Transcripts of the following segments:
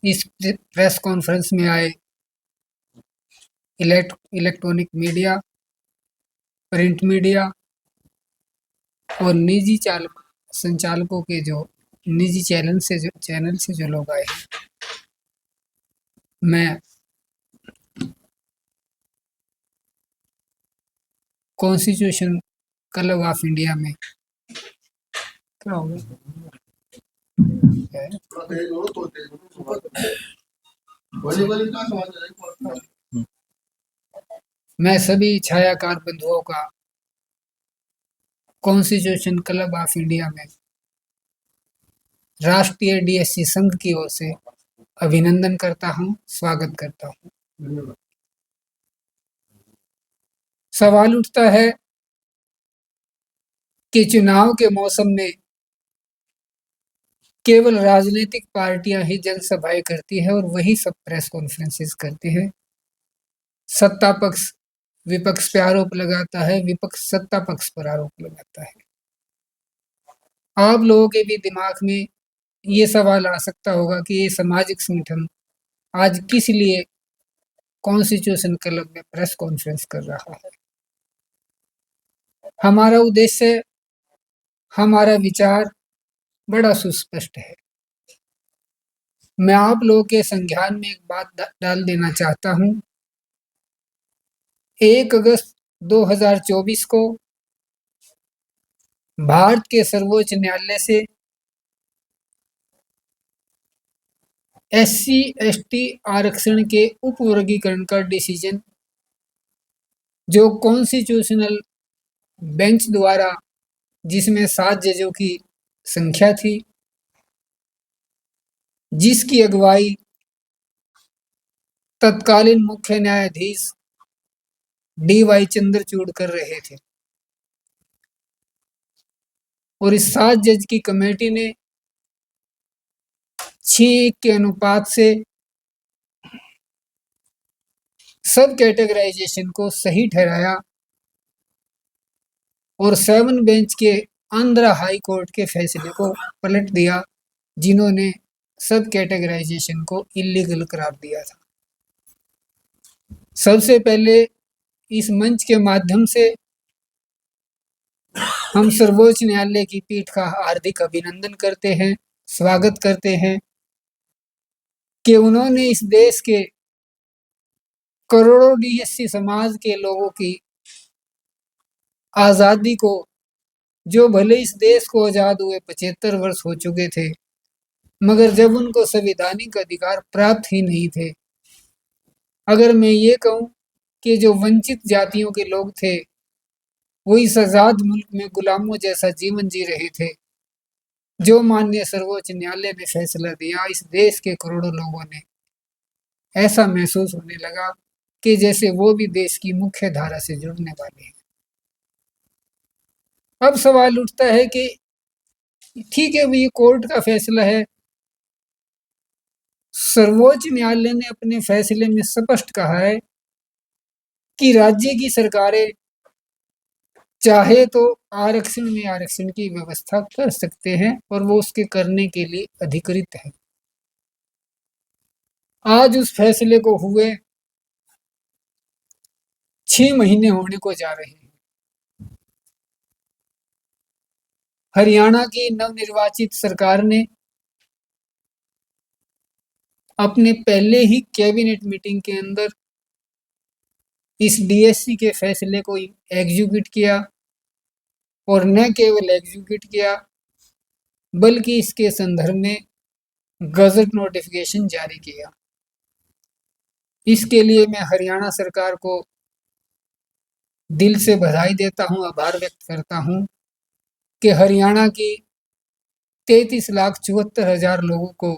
इस press conference में आए इलेक्ट्रॉनिक मीडिया, प्रिंट मीडिया और निजी संचालकों के जो निजी चैनल से जो लोग आए हैं। मैं कॉन्स्टिट्यूशन क्लब ऑफ इंडिया में क्या हो गया? मैं सभी छायाकार बंधुओं का कॉन्स्टिट्यूशन क्लब ऑफ इंडिया में राष्ट्रीय डीएससी संघ की ओर से अभिनंदन करता हूं, स्वागत करता हूं। सवाल उठता है कि चुनाव के मौसम में केवल राजनीतिक पार्टियां ही जनसभाएं करती है और वही सब प्रेस कॉन्फ्रेंसेस करती है। सत्ता पक्ष विपक्ष पे आरोप लगाता है, विपक्ष सत्ता पक्ष पर आरोप लगाता है। आप लोगों के भी दिमाग में ये सवाल आ सकता होगा कि ये सामाजिक संगठन आज किस लिए कॉन्स्टिट्यूशन क्लब में प्रेस कॉन्फ्रेंस कर रहा है। हमारा उद्देश्य, हमारा विचार बड़ा सुस्पष्ट है। मैं आप लोगों के संज्ञान में एक बात डाल देना चाहता हूं। 1 अगस्त 2024 को भारत के सर्वोच्च न्यायालय से SC ST आरक्षण के उपवर्गीकरण का डिसीजन, जो कॉन्स्टिट्यूशनल बेंच द्वारा, जिसमें 7 जजों की संख्या थी, जिसकी अगुवाई तत्कालीन मुख्य न्यायाधीश DY चंद्रचूड़ कर रहे थे, और इस 7 जज की कमेटी ने 6:1 के अनुपात से सब कैटेगराइजेशन को सही ठहराया और 7 बेंच के आंध्रा हाई कोर्ट के फैसले को पलट दिया, जिन्होंने सब कैटेगराइजेशन को इलीगल करार दिया था। सबसे पहले इस मंच के माध्यम से हम सर्वोच्च न्यायालय की पीठ का हार्दिक अभिनंदन करते हैं, स्वागत करते हैं कि उन्होंने इस देश के करोड़ों डीएससी समाज के लोगों की आज़ादी को, जो भले इस देश को आज़ाद हुए 75 वर्ष हो चुके थे, मगर जब उनको संवैधानिक अधिकार प्राप्त ही नहीं थे, अगर मैं ये कहूं कि जो वंचित जातियों के लोग थे वो इस आज़ाद मुल्क में गुलामों जैसा जीवन जी रहे थे, जो माननीय सर्वोच्च न्यायालय ने फैसला दिया, इस देश के करोड़ों लोगों ने ऐसा महसूस होने लगा कि जैसे वो भी देश की मुख्य धारा से जुड़ने वाले हैं। अब सवाल उठता है कि ठीक है, ये कोर्ट का फैसला है। सर्वोच्च न्यायालय ने अपने फैसले में स्पष्ट कहा है कि राज्य की सरकारें चाहे तो आरक्षण की व्यवस्था कर सकते हैं और वो उसके करने के लिए अधिकृत है। आज उस फैसले को हुए 6 महीने होने को जा रहे हैं। हरियाणा की नवनिर्वाचित सरकार ने अपने पहले ही कैबिनेट मीटिंग के अंदर इस डीएससी के फैसले को एग्जीक्यूट किया, और न केवल एग्जीक्यूट किया बल्कि इसके संदर्भ में गजट नोटिफिकेशन जारी किया। इसके लिए मैं हरियाणा सरकार को दिल से बधाई देता हूं, आभार व्यक्त करता हूं कि हरियाणा की 33,74,000 लोगों को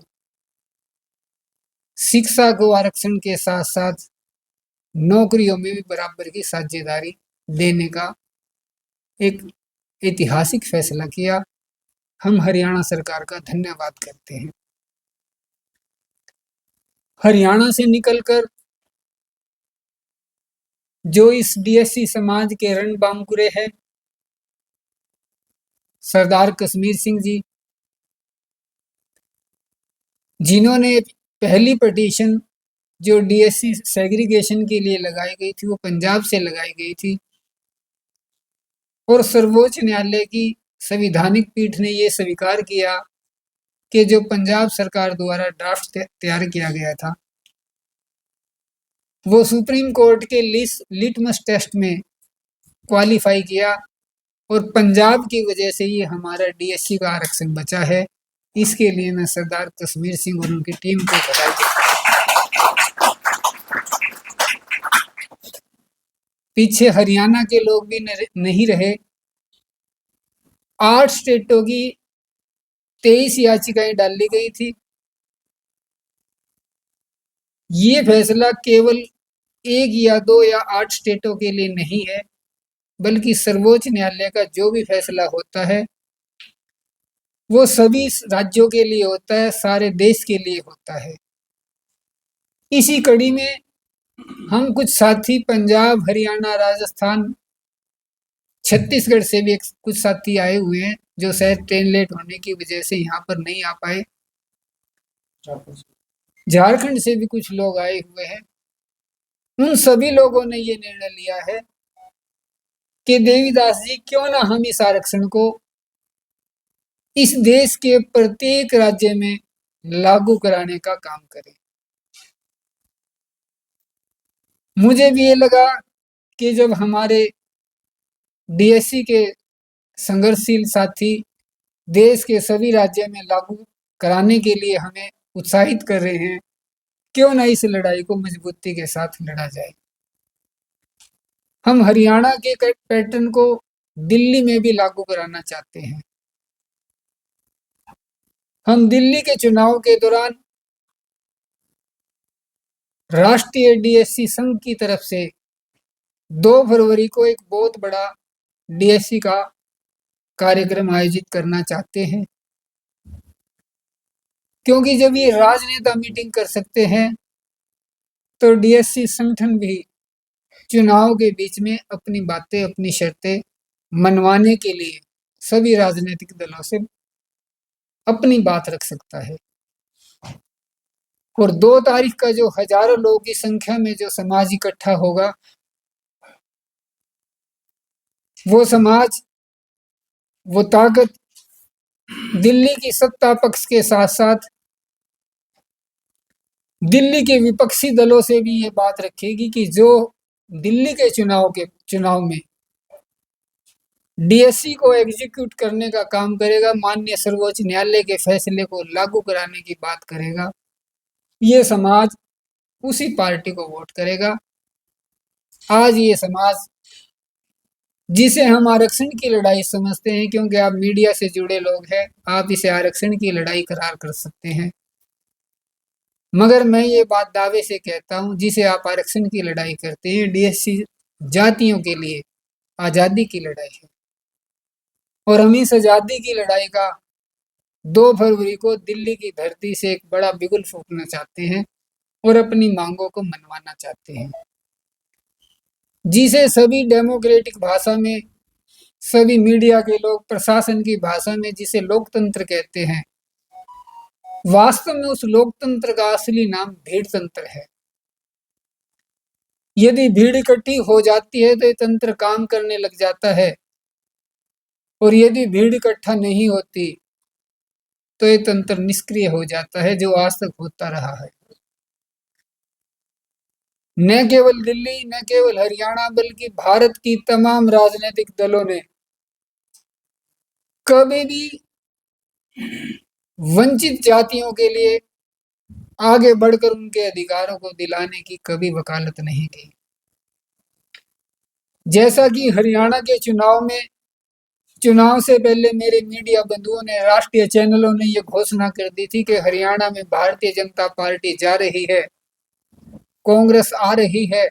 शिक्षा को आरक्षण के साथ साथ नौकरियों में भी बराबर की साझेदारी देने का एक ऐतिहासिक फैसला किया। हम हरियाणा सरकार का धन्यवाद करते हैं। हरियाणा से निकलकर जो इस डीएससी समाज के रणबांकुरे हैं, सरदार कश्मीर सिंह जी, जिन्होंने पहली पिटीशन जो डीएससी सेग्रीगेशन के लिए लगाई गई थी वो पंजाब से लगाई गई थी और सर्वोच्च न्यायालय की संवैधानिक पीठ ने ये स्वीकार किया कि जो पंजाब सरकार द्वारा ड्राफ्ट तैयार किया गया था वो सुप्रीम कोर्ट के लिटमस टेस्ट में क्वालिफाई किया और पंजाब की वजह से ये हमारा डीएससी का आरक्षण बचा है। इसके लिए मैं सरदार कश्मीर सिंह और उनकी टीम को बधाई देता हूं। पीछे हरियाणा के लोग भी नहीं रहे। 8 स्टेटों की 23 याचिकाएं डाली गई थी। ये फैसला केवल 1 या 2 या 8 स्टेटों के लिए नहीं है, बल्कि सर्वोच्च न्यायालय का जो भी फैसला होता है वो सभी राज्यों के लिए होता है, सारे देश के लिए होता है। इसी कड़ी में हम कुछ साथी पंजाब, हरियाणा, राजस्थान, छत्तीसगढ़ से भी कुछ साथी आए हुए हैं जो शायद ट्रेन लेट होने की वजह से यहाँ पर नहीं आ पाए। झारखंड से भी कुछ लोग आए हुए हैं। उन सभी लोगों ने ये निर्णय लिया है कि देवीदास जी क्यों ना हम इस आरक्षण को इस देश के प्रत्येक राज्य में लागू कराने का काम करें। मुझे भी ये लगा कि जब हमारे डीएससी के संघर्षशील साथी देश के सभी राज्यों में लागू कराने के लिए हमें उत्साहित कर रहे हैं, क्यों ना इस लड़ाई को मजबूती के साथ लड़ा जाए। हम हरियाणा के पैटर्न को दिल्ली में भी लागू कराना चाहते हैं। हम दिल्ली के चुनाव के दौरान राष्ट्रीय डीएससी संघ की तरफ से 2 फरवरी को एक बहुत बड़ा डीएससी का कार्यक्रम आयोजित करना चाहते हैं, क्योंकि जब ये राजनेता मीटिंग कर सकते हैं तो डीएससी संगठन भी चुनाव के बीच में अपनी बातें, अपनी शर्तें मनवाने के लिए सभी राजनीतिक दलों से अपनी बात रख सकता है। और 2 तारीख का जो हजारों लोगों की संख्या में जो समाज इकट्ठा होगा, वो समाज, वो ताकत दिल्ली की सत्ता पक्ष के साथ साथ दिल्ली के विपक्षी दलों से भी ये बात रखेगी कि जो दिल्ली के चुनाव में डीएससी को एग्जीक्यूट करने का काम करेगा, माननीय सर्वोच्च न्यायालय के फैसले को लागू कराने की बात करेगा, ये समाज उसी पार्टी को वोट करेगा। आज ये समाज जिसे हम आरक्षण की लड़ाई समझते हैं, क्योंकि आप मीडिया से जुड़े लोग हैं, आप इसे आरक्षण की लड़ाई करार कर सकते हैं, मगर मैं ये बात दावे से कहता हूं, जिसे आप आरक्षण की लड़ाई करते हैं, डीएससी जातियों के लिए आज़ादी की लड़ाई है और हम इस आज़ादी की लड़ाई का 2 फरवरी को दिल्ली की धरती से एक बड़ा बिगुल फूंकना चाहते हैं और अपनी मांगों को मनवाना चाहते हैं, जिसे सभी डेमोक्रेटिक भाषा में, सभी मीडिया के लोग प्रशासन की भाषा में जिसे लोकतंत्र कहते हैं, वास्तव में उस लोकतंत्र का असली नाम भीड़ तंत्र है। यदि भीड़ इकट्ठी हो जाती है तो ये तंत्र काम करने लग जाता है, और यदि भीड़ इकट्ठा नहीं होती तो ये तंत्र निष्क्रिय हो जाता है, जो आज तक होता रहा है। न केवल दिल्ली, न केवल हरियाणा, बल्कि भारत की तमाम राजनीतिक दलों ने कभी भी वंचित जातियों के लिए आगे बढ़कर उनके अधिकारों को दिलाने की कभी वकालत नहीं की। जैसा कि हरियाणा के चुनाव से पहले मेरे मीडिया बंधुओं ने, राष्ट्रीय चैनलों ने ये घोषणा कर दी थी कि हरियाणा में भारतीय जनता पार्टी जा रही है, कांग्रेस आ रही है,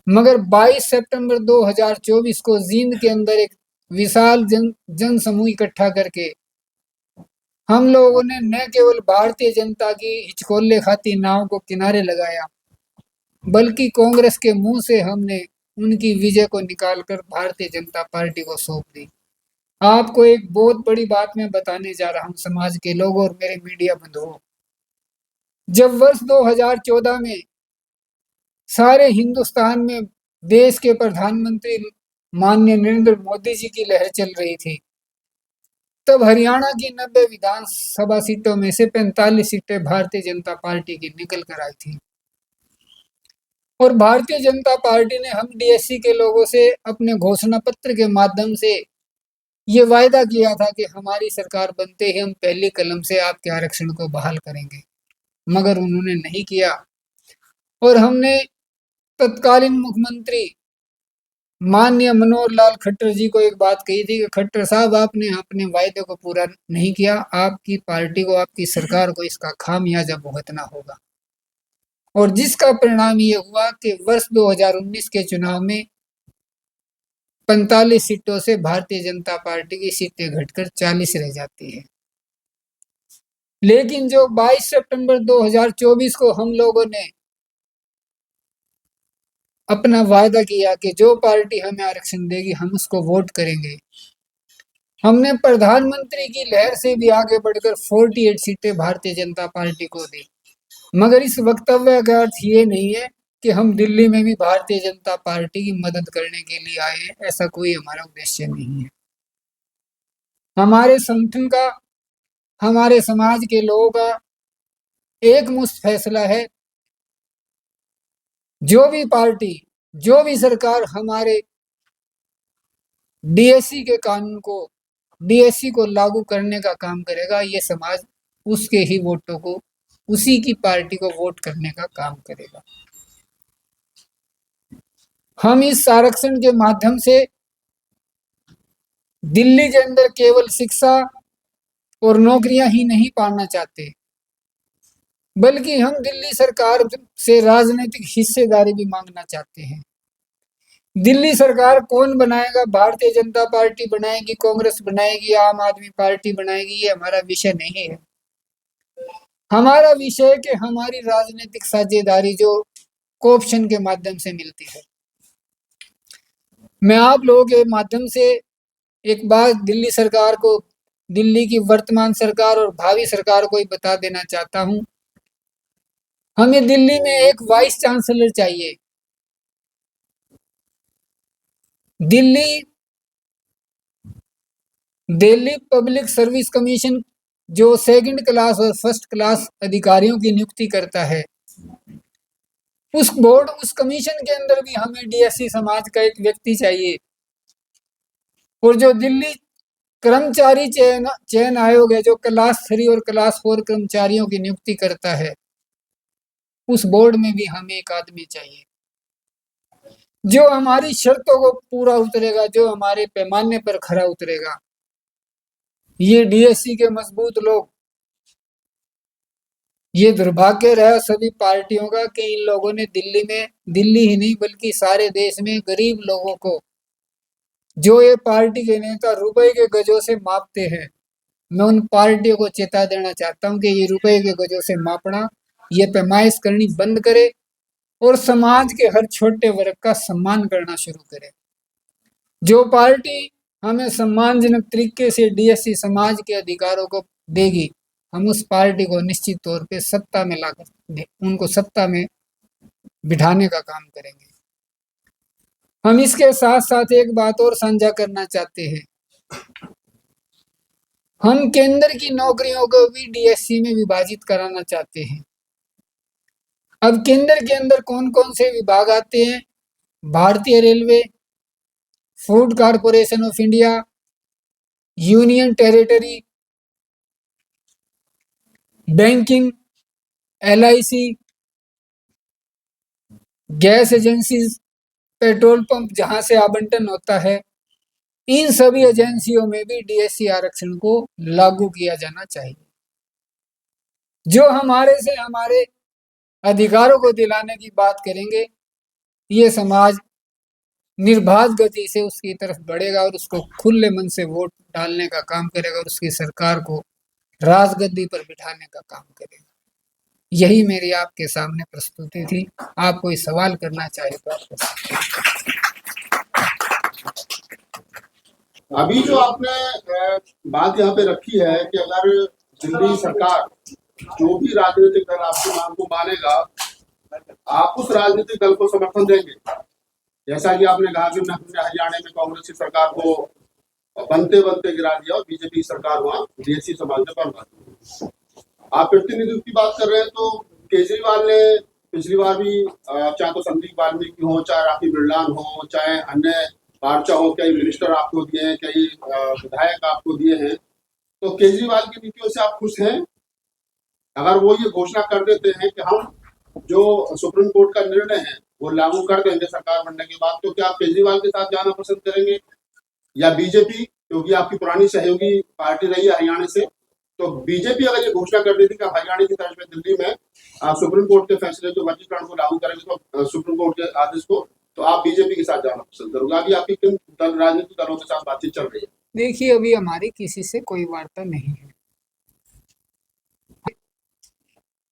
मगर 22 सितंबर 2024 को जींद के अंदर एक विशाल जन समूह इकट्ठा करके हम लोगों ने न केवल भारतीय जनता की हिचकोले खाती नाव को किनारे लगाया, बल्कि कांग्रेस के मुंह से हमने उनकी विजय को निकालकर भारतीय जनता पार्टी को सौंप दी। आपको एक बहुत बड़ी बात मैं बताने जा रहा हूं, समाज के लोगों और मेरे मीडिया बंधुओं। जब वर्ष 2014 में सारे हिंदुस्तान में देश के प्रधानमंत्री माननीय नरेंद्र मोदी जी की लहर चल रही थी, तब हरियाणा की 90 विधानसभा सीटों में से 45 सीटें भारतीय जनता पार्टी की निकल कर आई थी। और भारतीय जनता पार्टी ने हम डीएससी के लोगों से अपने घोषणा पत्र के माध्यम से ये वायदा किया था कि हमारी सरकार बनते ही हम पहली कलम से आपके आरक्षण को बहाल करेंगे, मगर उन्होंने नहीं किया। और हमने तत्कालीन मुख्यमंत्री माननीय मनोहर लाल खट्टर जी को एक बात कही थी कि खट्टर साहब, आपने अपने वायदे को पूरा नहीं किया, आपकी पार्टी को, आपकी सरकार को इसका खामियाजा भुगतना होगा। और जिसका परिणाम ये हुआ कि वर्ष 2019 के चुनाव में 45 सीटों से भारतीय जनता पार्टी की सीटें घटकर 40 रह जाती है। लेकिन जो 22 सितंबर 2024 को हम लोगों ने अपना वायदा किया कि जो पार्टी हमें आरक्षण देगी हम उसको वोट करेंगे, हमने प्रधानमंत्री की लहर से भी आगे बढ़कर 48 सीटें भारतीय जनता पार्टी को दी। मगर इस वक्तव्य का अर्थ ये नहीं है कि हम दिल्ली में भी भारतीय जनता पार्टी की मदद करने के लिए आए हैं, ऐसा कोई हमारा उद्देश्य नहीं है। हमारे संगठन का, हमारे समाज के लोगों का एकमुश्त फैसला है, जो भी पार्टी, जो भी सरकार हमारे डीएससी के कानून को, डीएससी को लागू करने का काम करेगा, ये समाज उसके ही वोटों को, उसी की पार्टी को वोट करने का काम करेगा। हम इस आरक्षण के माध्यम से दिल्ली के अंदर केवल शिक्षा और नौकरियां ही नहीं पाना चाहते, बल्कि हम दिल्ली सरकार से राजनीतिक हिस्सेदारी भी मांगना चाहते हैं। दिल्ली सरकार कौन बनाएगा, भारतीय जनता पार्टी बनाएगी, कांग्रेस बनाएगी, आम आदमी पार्टी बनाएगी, ये हमारा विषय नहीं है। हमारा विषय कि हमारी राजनीतिक साझेदारी जो कोऑप्शन के माध्यम से मिलती है। मैं आप लोगों के माध्यम से एक बात दिल्ली सरकार को, दिल्ली की वर्तमान सरकार और भावी सरकार को ही बता देना चाहता हूं, हमें दिल्ली में एक वाइस चांसलर चाहिए। दिल्ली पब्लिक सर्विस कमीशन जो सेकंड क्लास और फर्स्ट क्लास अधिकारियों की नियुक्ति करता है, उस बोर्ड, उस कमीशन के अंदर भी हमें डीएससी समाज का एक व्यक्ति चाहिए। और जो दिल्ली कर्मचारी चयन आयोग है, जो क्लास 3 और क्लास 4 कर्मचारियों की नियुक्ति करता है, उस बोर्ड में भी हमें एक आदमी चाहिए जो हमारी शर्तों को पूरा उतरेगा, जो हमारे पैमाने पर खरा उतरेगा। ये डीएससी के मजबूत लोग, ये दुर्भाग्य रहा सभी पार्टियों का कि इन लोगों ने दिल्ली में, दिल्ली ही नहीं बल्कि सारे देश में गरीब लोगों को, जो ये पार्टी के नेता रुपए के गजों से मापते हैं, मैं उन पार्टियों को चेता देना चाहता हूं कि ये रुपए के गजों से मापना, ये पैमाइश करनी बंद करे और समाज के हर छोटे वर्ग का सम्मान करना शुरू करे। जो पार्टी हमें सम्मानजनक तरीके से डीएससी समाज के अधिकारों को देगी, हम उस पार्टी को निश्चित तौर पे सत्ता में लाकर उनको सत्ता में बिठाने का काम करेंगे। हम इसके साथ साथ एक बात और साझा करना चाहते हैं, हम केंद्र की नौकरियों को भी डीएससी में विभाजित कराना चाहते हैं। अब केंद्र के अंदर कौन कौन से विभाग आते हैं? भारतीय railway, food corporation of India, union territory, banking, LIC, gas agencies, petrol pump जहां से आवंटन होता है, इन सभी एजेंसियों में भी डीएससी आरक्षण को लागू किया जाना चाहिए। जो हमारे से हमारे अधिकारों को दिलाने की बात करेंगे, ये समाज निर्बाध गति से उसकी तरफ बढ़ेगा और उसको खुले मन से वोट डालने का काम करेगा और उसकी सरकार को राजगद्दी पर बिठाने का काम करेगा। यही मेरी आपके सामने प्रस्तुति थी। आप कोई सवाल करना चाहे तो आप कर सकते हैं। अभी जो आपने बात यहाँ पे रखी है कि अगर दिल्ली सरकार जो भी राजनीतिक दल आपकी मांग को मानेगा, आप उस राजनीतिक दल को समर्थन देंगे। जैसा कि आपने कहा कि हमने हरियाणा में कांग्रेस की सरकार को बनते बनते गिरा दिया और बीजेपी की सरकार वहां बीएससी समाज में बनवा दी। आप प्रतिनिधित्व की बात कर रहे हैं तो केजरीवाल ने पिछली बार भी चाहे तो संदीप वाल्मीकि हो, चाहे राखी बिरलान हो, चाहे अन्य बारचा हो, कई मिनिस्टर आपको दिए हैं, कई विधायक आपको दिए हैं। तो केजरीवाल की नीतियों से आप खुश हैं? अगर वो ये घोषणा कर देते हैं कि हम जो सुप्रीम कोर्ट का निर्णय है वो लागू कर देंगे सरकार बनने के बाद, तो क्या आप केजरीवाल के साथ जाना पसंद करेंगे या बीजेपी, क्योंकि आपकी पुरानी सहयोगी पार्टी रही है हरियाणा से? तो बीजेपी अगर ये घोषणा कर देती कि आप हरियाणा की तरफ में दिल्ली में सुप्रीम कोर्ट के फैसले जो वर्गीकरण को लागू करेंगे, तो सुप्रीम कोर्ट के आदेश को, तो आप बीजेपी के साथ जाना पसंद करोगे? अभी आपकी किन राजनीतिक दलों के साथ बातचीत चल रही है? देखिए, अभी हमारी किसी से कोई वार्ता नहीं है।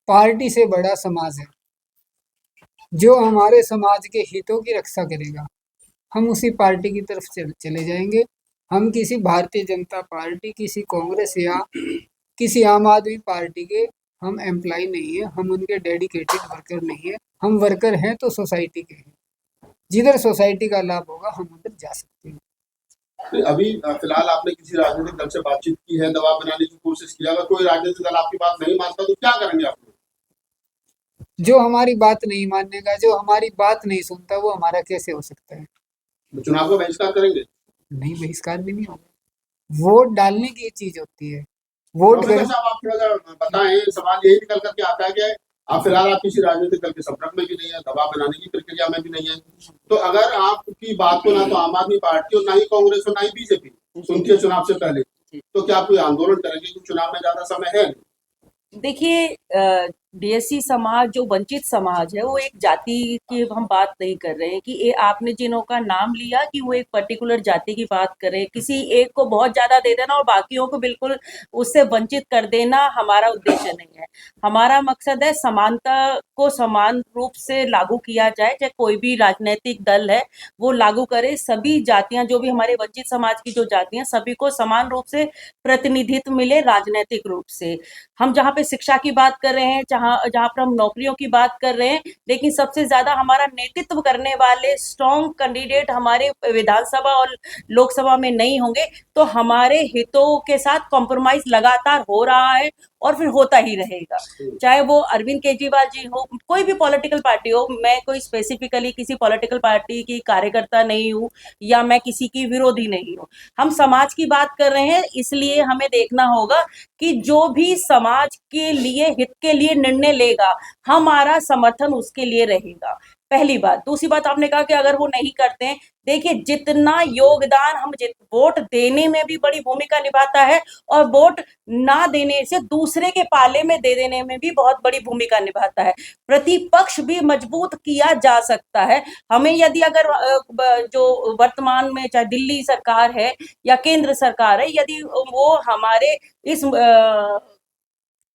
पार्टी से बड़ा समाज है। जो हमारे समाज के हितों की रक्षा करेगा, हम उसी पार्टी की तरफ चले जाएंगे। हम किसी भारतीय जनता पार्टी, किसी कांग्रेस या किसी आम आदमी पार्टी के हम एम्प्लॉय नहीं है। हम उनके डेडिकेटेड वर्कर नहीं है। हम वर्कर हैं तो सोसाइटी के हैं। जिधर सोसाइटी का लाभ होगा हम उधर जा सकते हैं। अभी फिलहाल आपने किसी राजनीतिक दल से बातचीत की है, दबाव बनाने की कोशिश किया? अगर कोई राजनीतिक दल आपकी बात नहीं मानता तो क्या करेंगे आप? जो हमारी बात नहीं मानेगा, जो हमारी बात नहीं सुनता, वो हमारा कैसे हो सकता है? चुनाव का बहिष्कार करेंगे? नहीं, बहिष्कार भी नहीं होगा। वोट डालने की चीज होती है। वोट प्रोफेसर साहब, आप थोड़ा बताएं, सवाल यही निकल करके आता है कि आप फिलहाल आप किसी राजनीतिक दल के संपर्क में भी नहीं है, दबाव बनाने की प्रक्रिया में भी नहीं है, तो अगर आपकी बात को ना तो आम आदमी पार्टी और ना ही कांग्रेस और ना ही बीजेपी सुनती है चुनाव से पहले, तो क्या आप कोई आंदोलन करेंगे? क्योंकि चुनाव में ज्यादा समय है नहीं। देखिए, डीएससी समाज जो वंचित समाज है, वो एक जाति की हम बात नहीं कर रहे हैं कि ये आपने जिन्हों का नाम लिया कि वो एक पर्टिकुलर जाति की बात करें, किसी एक को बहुत ज्यादा दे देना और बाकियों को बिल्कुल उससे वंचित कर देना हमारा उद्देश्य नहीं है। हमारा मकसद है समानता को समान रूप से लागू किया जाए, चाहे कोई भी राजनीतिक दल है वो लागू करे। सभी जातियां, जो भी हमारे वंचित समाज की जो जातियां, सभी को समान रूप से प्रतिनिधित्व मिले राजनीतिक रूप से। हम जहाँ पे शिक्षा की बात कर रहे हैं, जहाँ जहाँ पर हम नौकरियों की बात कर रहे हैं, लेकिन सबसे ज्यादा हमारा नेतृत्व करने वाले स्ट्रॉन्ग कैंडिडेट हमारे विधानसभा और लोकसभा में नहीं होंगे, तो हमारे हितों के साथ कॉम्प्रोमाइज लगातार हो रहा है और फिर होता ही रहेगा। चाहे वो अरविंद केजरीवाल जी हो, कोई भी पॉलिटिकल पार्टी हो, मैं कोई स्पेसिफिकली किसी पॉलिटिकल पार्टी की कार्यकर्ता नहीं हूँ या मैं किसी की विरोधी नहीं हूँ। हम समाज की बात कर रहे हैं, इसलिए हमें देखना होगा कि जो भी समाज के लिए, हित के लिए निर्णय लेगा, हमारा समर्थन उसके लिए रहेगा। पहली बात। दूसरी बात, आपने कहा कि अगर वो नहीं करते हैं, देखिए जितना योगदान हम वोट देने में भी बड़ी भूमिका निभाता है और वोट ना देने से दूसरे के पाले में दे देने में भी बहुत बड़ी भूमिका निभाता है। प्रतिपक्ष भी मजबूत किया जा सकता है। हमें यदि अगर जो वर्तमान में चाहे दिल्ली सरकार है या केंद्र सरकार है, यदि वो हमारे इस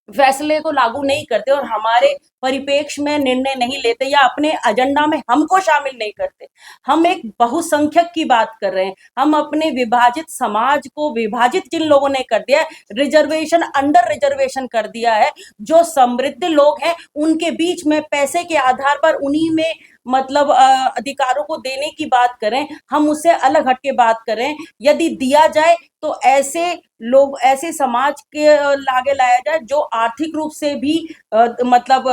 फैसले को लागू नहीं करते और हमारे परिप्रेक्ष्य में निर्णय नहीं लेते या अपने एजेंडा में हमको शामिल नहीं करते, हम एक बहुसंख्यक की बात कर रहे हैं। हम अपने विभाजित समाज को विभाजित जिन लोगों ने कर दिया है, रिजर्वेशन अंडर रिजर्वेशन कर दिया है, जो समृद्ध लोग हैं उनके बीच में पैसे के आधार पर उन्हीं में मतलब अधिकारों को देने की बात करें, हम उससे अलग हटके बात करें। यदि दिया जाए तो ऐसे लोग, ऐसे समाज के आगे लाया जाए जो आर्थिक रूप से भी मतलब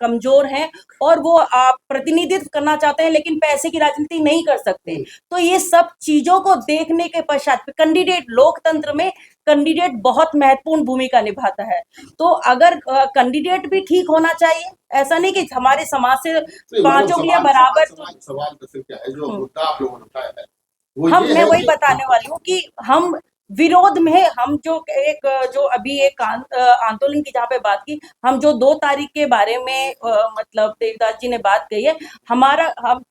कमजोर हैं और वो प्रतिनिधित्व करना चाहते हैं लेकिन पैसे की राजनीति नहीं कर सकते। तो ये सब चीजों को देखने के पश्चात कैंडिडेट, लोकतंत्र में कैंडिडेट बहुत महत्वपूर्ण भूमिका निभाता है। तो अगर कैंडिडेट भी ठीक होना चाहिए, ऐसा नहीं कि हमारे समाज से पांचों के लिए बराबर। सवाल क्या है जो मुद्दा आप लोगों ने उठाया है, मैं वही बताने वाली हूँ कि हम विरोध में, हम जो अभी एक आंदोलन की जहाँ पे बात की, हम जो 2 तारीख के बारे में मतलब देवदास जी ने बात कही है, हमारा हम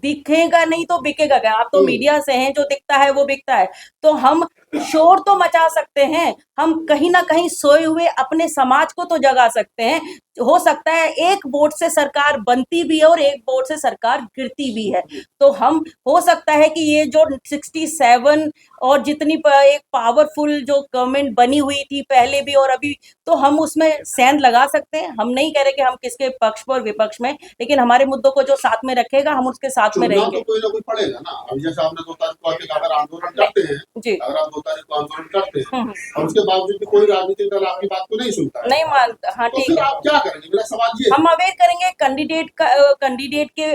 दिखेगा नहीं तो बिकेगा क्या? आप तो मीडिया से हैं, जो दिखता है वो बिकता है। तो हम शोर तो मचा सकते हैं, हम कहीं ना कहीं सोए हुए अपने समाज को तो जगा सकते हैं। हो सकता है एक वोट से सरकार बनती भी है और एक वोट से सरकार गिरती भी है। तो हम हो सकता है कि ये जो 67 और जितनी एक पावरफुल जो गवर्नमेंट बनी हुई थी पहले भी और अभी, तो हम उसमें सेंध लगा सकते हैं। हम नहीं कह रहे कि हम किसके पक्ष पर विपक्ष में, लेकिन हमारे मुद्दों को जो साथ में रखेगा हम उसके साथ में चुनना तो रहेंगे। कोई ना कोई पड़ेगा ना। अभी जैसे आपने 2 तारीख को आके अगर आंदोलन करते हैं, जी। अगर आप 2 तारीख को आंदोलन करते हैं हम्म। और उसके बावजूद भी कोई राजनीतिक दल आपकी बात को नहीं सुनता है, नहीं मानता, हाँ तो ठीक फिर है। आप क्या करेंगे? मेरा सवाल ये है। हम अवेयर करेंगे कैंडिडेट के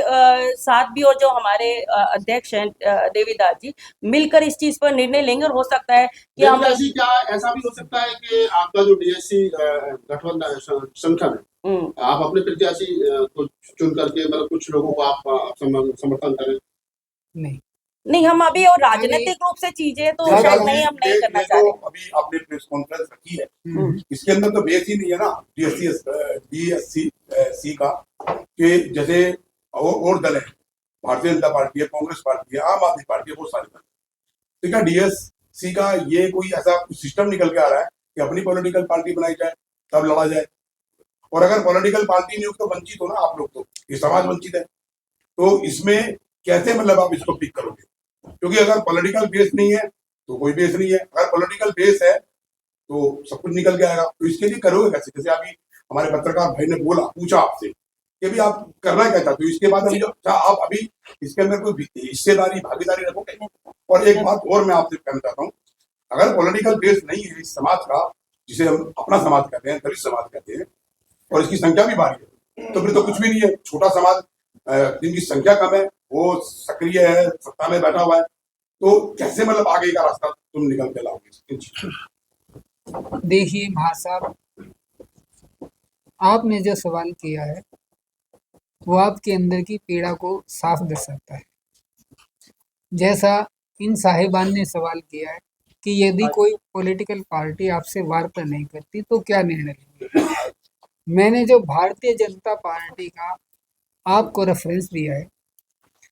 साथ भी, और जो हमारे अध्यक्ष हैं देवीदास जी, मिलकर इस चीज पर निर्णय लेंगे। और हो सकता है कि हम देविदास जी, क्या ऐसा भी हो सकता है कि आपका जो डीएससी गठबंधन संगठन है, आप अपने प्रत्याशी को चुन करके मतलब कुछ लोगों को आप समर्थन करें? नहीं, नहीं, हम अभी और अभी राजनीतिक रूप से चीजें तो अभी शायद नहीं, हम नहीं करना चाह जो रहे। अभी आपने प्रेस कॉन्फ्रेंस रखी है, हम्म। इसके अंदर तो बेस ही नहीं है ना डीएससी का, कि जैसे और दल है, भारतीय जनता पार्टी है, कांग्रेस पार्टी है, आम आदमी पार्टी है, बहुत सारे दल। तो क्या डीएससी का ये कोई ऐसा सिस्टम निकल के आ रहा है कि अपनी पॉलिटिकल पार्टी बनाई जाए तब लड़ा जाए? और अगर पॉलिटिकल पार्टी नहीं हो तो वंचित हो ना आप लोग, तो ये समाज वंचित है। तो इसमें कैसे मतलब आप इसको पिक करोगे? क्योंकि अगर पॉलिटिकल बेस नहीं है तो कोई बेस नहीं है, अगर पॉलिटिकल बेस है तो सब कुछ निकल के आएगा। तो इसके लिए करोगे कैसे? जैसे अभी हमारे पत्रकार भाई ने बोला, पूछा आपसे कि भी आप करना क्या चाहते हो, इसके बाद हम आप अभी इसके अंदर कोई हिस्सेदारी भागीदारी रखोगे? और एक बात और मैं आपसे कहना चाहता हूँ, अगर पॉलिटिकल बेस नहीं है इस समाज का, जिसे हम अपना समाज कहते हैं, दलित समाज कहते हैं, और इसकी संख्या भी भारी है, तो फिर तो कुछ भी नहीं है। छोटा समाज जिनकी संख्या कम है, वो सक्रिय है, सत्ता में बैठा हुआ है, तो कैसे मतलब आगे का रास्ता तुम निकल के लाओगे? देखिए महासाब, आपने जो सवाल किया है वो आपके अंदर की पीड़ा को साफ दर्शाता है। जैसा इन साहिबान ने सवाल किया है कि यदि कोई पॉलिटिकल पार्टी आपसे वार्ता नहीं करती तो क्या निर्णय लेंगे। मैंने जो भारतीय जनता पार्टी का आपको रेफरेंस दिया है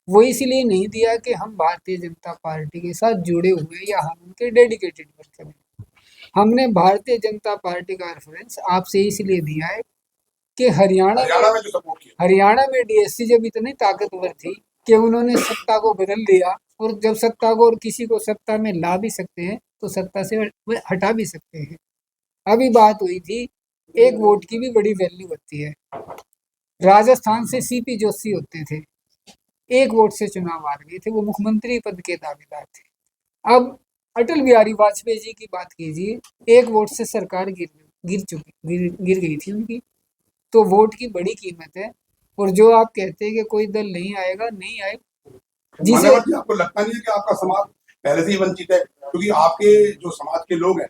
वो इसलिए नहीं दिया कि हम भारतीय जनता पार्टी के साथ जुड़े हुए या हम उनके डेडिकेटेड वर्कर हैं। हमने भारतीय जनता पार्टी का रेफरेंस आपसे इसलिए दिया है कि हरियाणा में डीएससी जब इतनी ताकतवर थी कि उन्होंने सत्ता को बदल दिया, और जब सत्ता को और किसी को सत्ता में ला भी सकते हैं तो सत्ता से हटा भी सकते हैं। अभी बात हुई थी, एक वोट की भी बड़ी वैल्यू होती है। राजस्थान से सीपी जोशी होते थे, एक वोट से चुनाव हार गए थे, वो मुख्यमंत्री पद के दावेदार थे। अब अटल बिहारी वाजपेयी जी की बात कीजिए, एक वोट से सरकार गिर गई थी उनकी। तो वोट की बड़ी कीमत है। और जो आप कहते हैं कि कोई दल नहीं आएगा, नहीं आए, जिसे आपको लगता नहीं है कि आपका समाज पहले से ही वंचित है? क्योंकि आपके जो समाज के लोग हैं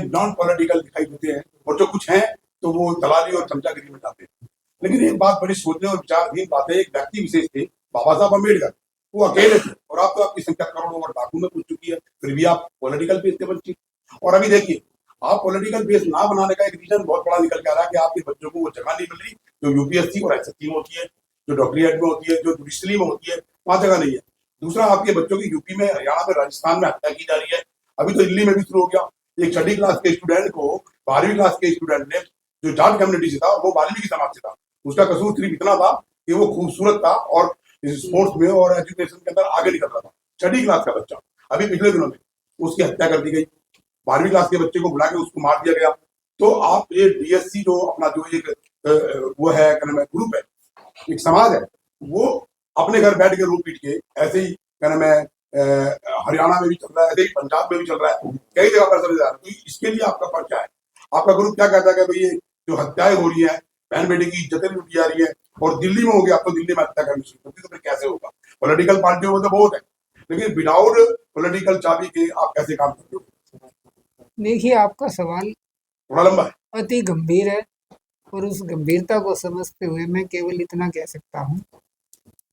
नॉन पॉलिटिकल दिखाई देते हैं, और जो कुछ हैं तो वो दलाली और चमचागिरी में जाते हैं। लेकिन एक बात बड़ी सोचने और विचारधीन बात है, एक व्यक्ति विशेष थे बाबा साहब अम्बेडकर, वो अकेले थे, और आप तो आपकी संख्या करोड़ों और लाखों में पहुंच चुकी है, फिर भी आप पॉलिटिकल बेस से वंचित। और अभी देखिए, आप पॉलिटिकल बेस ना बनाने का एक रीजन बहुत बड़ा निकल के आ रहा है कि आपके बच्चों को वो जगह नहीं मिल रही जो यूपीएससी और एसएससी में होती है, जो डॉक्टरेट में होती है, जो जुडिशरी में होती है, वहां जगह नहीं है। दूसरा, आपके बच्चों की यूपी में, हरियाणा में, राजस्थान में हत्या की जा रही है। अभी तो दिल्ली में भी शुरू हो गया। एक 6वीं क्लास के स्टूडेंट को 12वीं क्लास के स्टूडेंट ने, जो जाट कम्युनिटी से था, वो 12वीं की समाज से था, उसका कसूर सिर्फ इतना था कि वो खूबसूरत था और स्पोर्ट्स में और एजुकेशन के अंदर आगे निकल रहा था। 6वीं क्लास का बच्चा, अभी पिछले दिनों में उसकी हत्या कर दी गई। 12वीं क्लास के बच्चे को बुला के उसको मार दिया गया। तो आप ये डीएससी जो अपना जो एक वो है ग्रुप है, एक समाज है, वो अपने घर बैठ के रो पीट के ऐसे ही हरियाणा में भी चल रहा है, ऐसे ही पंजाब में भी चल रहा है, कई जगह पर चल रहा है। तो इसके लिए आपका फर्ज क्या है? आपका ग्रुप क्या कहता है कि भाई ये जो हत्याएं हो रही है, बहन बेटी की इज्जतें लूटी जा रही है, और दिल्ली में हो गया, आपको दिल्ली में हत्या करनी शुरू होती, तो फिर कैसे होगा? पॉलिटिकल पार्टियों में तो बहुत है, लेकिन विदाउट पॉलिटिकल चाबी के आप कैसे काम करते हो? देखिए, आपका सवाल थोड़ा लंबा है, अति गंभीर है, और उस गंभीरता को समझते हुए मैं केवल इतना कह सकता हूँ,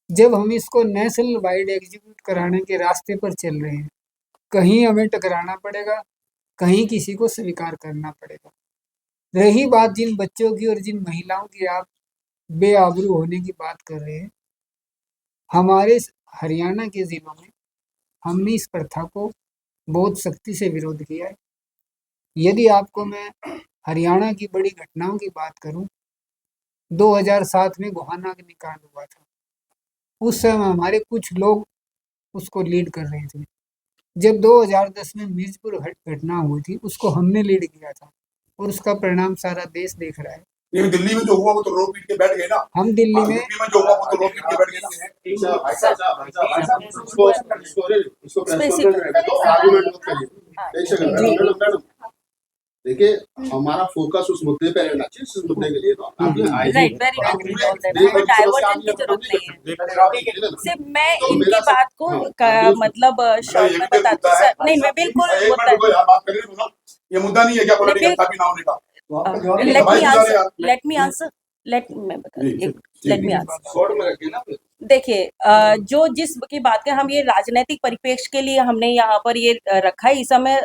जब हम इसको नेशनल वाइड एग्जीक्यूट कराने के रास्ते पर चल रहे हैं, कहीं हमें टकराना पड़ेगा, कहीं किसी को स्वीकार करना पड़ेगा। रही बात जिन बच्चों की और जिन महिलाओं की आप बेआबरू होने की बात कर रहे हैं, हमारे हरियाणा के जिलों में हमने इस प्रथा को बहुत सख्ती से विरोध किया है। यदि आपको मैं हरियाणा की बड़ी घटनाओं की बात करूं, 2007 में गोहाना का कांड हुआ था। उस समय हमारे कुछ लोग उसको लीड कर रहे थे। जब 2010 में मिर्जपुर घटना हुई थी, उसको हमने लीड किया था और उसका परिणाम सारा देश देख रहा है। ये दिल्ली में जो हुआ वो तो रो पीट के बैठ गए ना। हम दिल्ली में यूपी में जो हुआ वो तो रो पीट के बैठ गए ना। इसको आर्गुमेंट मत करिए। एक सेकंड मैडम, देखिए हमारा फोकस उस मुद्दे पे रहना चाहिए, इस मुद्दे के लिए तो right, very agree on that, हमें डाइवर्जन की जरूरत नहीं है। सिर्फ मैं इनकी बात को मतलब शॉर्ट में बताती हूँ सर। नहीं, मैं बिल्कुल एक मिनट रुको यार, बात करिए तो। ये मुद्दा नहीं है क्या पॉलिटिकल था कि ना होने का? Let me answer let me answer. देखिए, जो जिस की बात करें, हम ये राजनीतिक परिप्रेक्ष्य के लिए हमने यहाँ पर ये रखा है। इस समय